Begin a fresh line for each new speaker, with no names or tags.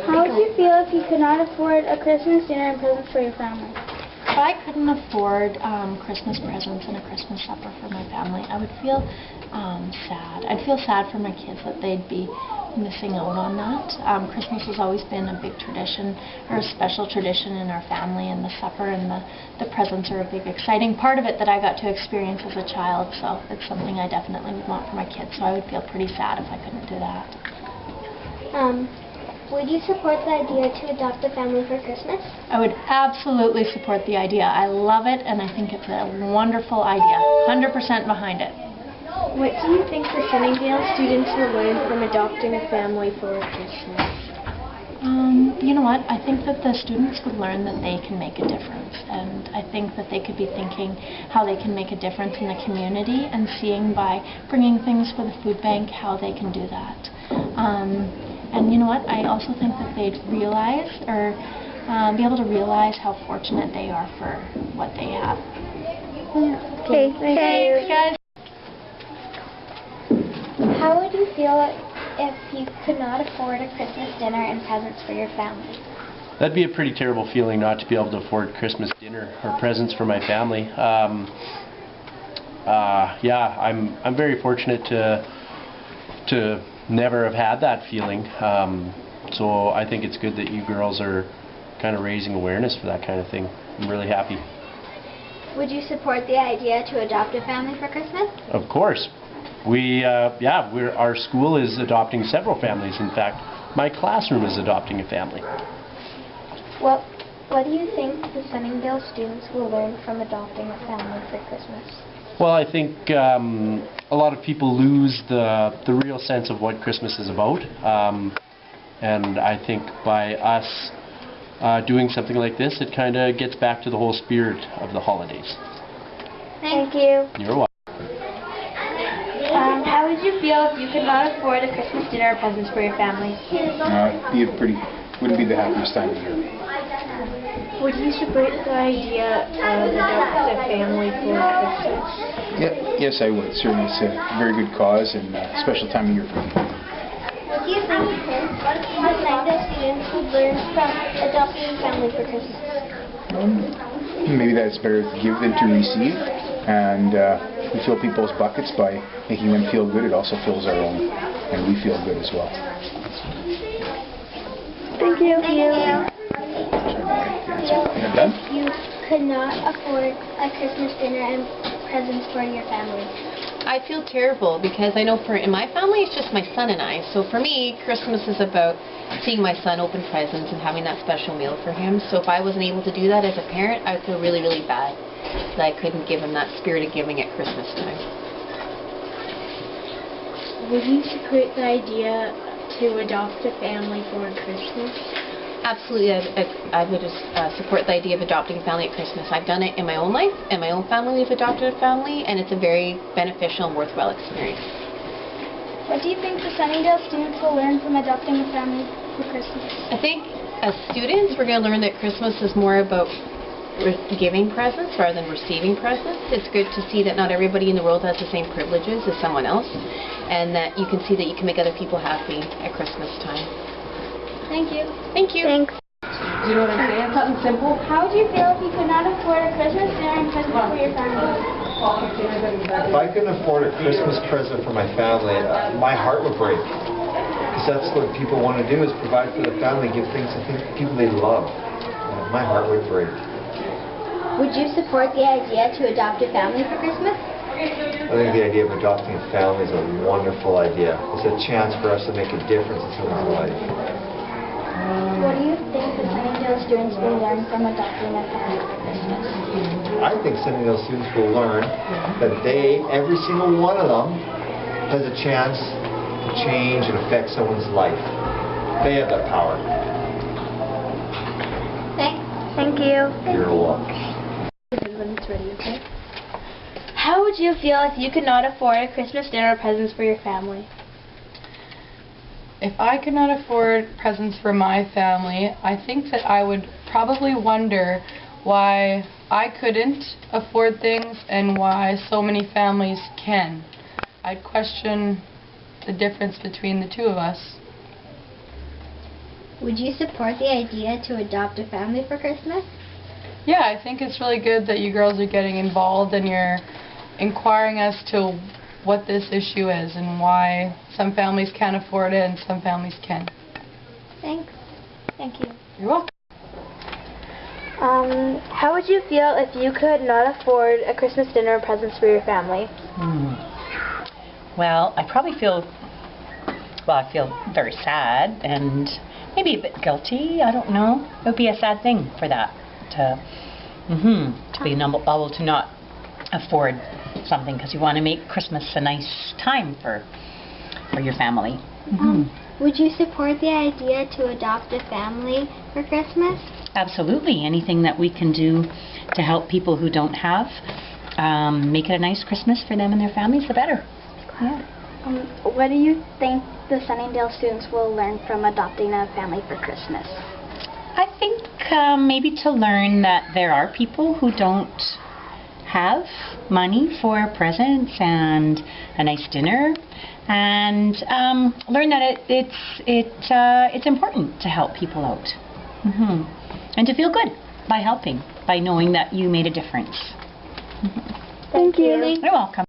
How would you feel if you could not afford a Christmas dinner and presents for your family?
If I couldn't afford Christmas presents and a Christmas supper for my family, I would feel sad. I'd feel sad for my kids that they'd be missing out on that. Christmas has always been a big tradition, or a special tradition in our family, and the supper and the presents are a big exciting part of it that I got to experience as a child, so it's something I definitely would want for my kids, so I would feel pretty sad if I couldn't do that.
Would you support the idea to adopt a family for Christmas?
I would absolutely support the idea. I love it, and I think it's a wonderful idea. 100% behind it.
What do you think the Sunningdale students will learn from adopting a family for Christmas?
You know what? I think that the students would learn that they can make a difference, and I think that they could be thinking how they can make a difference in the community and seeing by bringing things for the food bank how they can do that. And you know what? I also think that they'd realize, or be able to realize how fortunate they are for what they have.
Okay,
Thanks, guys.
How would you feel if you could not afford a Christmas dinner and presents for your family?
That'd be a pretty terrible feeling not to be able to afford Christmas dinner or presents for my family. Yeah, I'm very fortunate to never have had that feeling. So I think it's good that you girls are kind of raising awareness for that kind of thing. I'm really happy.
Would you support the idea to adopt a family for Christmas?
Of course. Our school is adopting several families. In fact, my classroom is adopting a family.
What do you think the Sunningdale students will learn from adopting a family for Christmas?
Well, I think a lot of people lose the real sense of what Christmas is about. And I think by us doing something like this, it kind of gets back to the whole spirit of the holidays.
Thank you.
You're welcome.
How would you feel if you could not afford a Christmas dinner or presents for your family?
Wouldn't be the happiest time of year.
Would you support the idea of adopting a family for Christmas?
Yes, I would. Certainly, it's a very good cause and a special time of year for me.
What do you think the Sunningdale students would learn from adopting a family for Christmas?
Maybe that it's better to give than to receive, and we fill people's buckets by making them feel good. It also fills our own, and we feel good as well.
Thank you. Thank you.
Done?
If you could not afford a Christmas dinner and presents for your family?
I feel terrible because I know in my family it's just my son and I. So for me, Christmas is about seeing my son open presents and having that special meal for him. So if I wasn't able to do that as a parent, I would feel really, really bad that I couldn't give him that spirit of giving at Christmas time.
Would you support the idea to adopt a family for Christmas?
Absolutely, I would just support the idea of adopting a family at Christmas. I've done it in my own life, and my own family we've adopted a family, and it's a very beneficial and worthwhile experience.
What do you think the Sunningdale students will learn from adopting a family for Christmas?
I think as students we're going to learn that Christmas is more about giving presents rather than receiving presents. It's good to see that not everybody in the world has the same privileges as someone else, and that you can see that you can make other people happy at Christmas time.
Thank you.
Thank you.
Thanks.
Do you know what I'm saying? Something simple.
How would you feel if you could not afford a Christmas dinner and present for your family?
If I couldn't afford a Christmas present for my family, my heart would break. Because that's what people want to do, is provide for the family, give things to people they love. My heart would break.
Would you support the idea to adopt a family for Christmas?
I think the idea of adopting a family is a wonderful idea. It's a chance for us to make a difference in someone's life.
What do you think the Sunningdale students will learn from adopting a family for Christmas?
I think Sunningdale students will learn that every single one of them, has a chance to change and affect someone's life. They have that power.
Thank you.
You're welcome.
When it's ready, okay? How would you feel if you could not afford a Christmas dinner or presents for your family?
If I could not afford presents for my family, I think that I would probably wonder why I couldn't afford things and why so many families can. I'd question the difference between the two of us.
Would you support the idea to adopt a family for Christmas?
Yeah, I think it's really good that you girls are getting involved and you're inquiring as to what this issue is and why some families can't afford it and some families can.
Thanks. Thank you.
You're welcome.
How would you feel if you could not afford a Christmas dinner or presents for your family?
Well, I probably feel very sad and maybe a bit guilty. I don't know. It would be a sad thing for that to be able to not afford something because you want to make Christmas a nice time for your family.
Would you support the idea to adopt a family for Christmas?
Absolutely. Anything that we can do to help people who don't have, make it a nice Christmas for them and their families, the better. Yeah.
What do you think the Sunningdale students will learn from adopting a family for Christmas?
I think maybe to learn that there are people who don't have money for presents and a nice dinner, and learn that it's important to help people out, and to feel good by helping, by knowing that you made a difference.
Thank you.
You're welcome.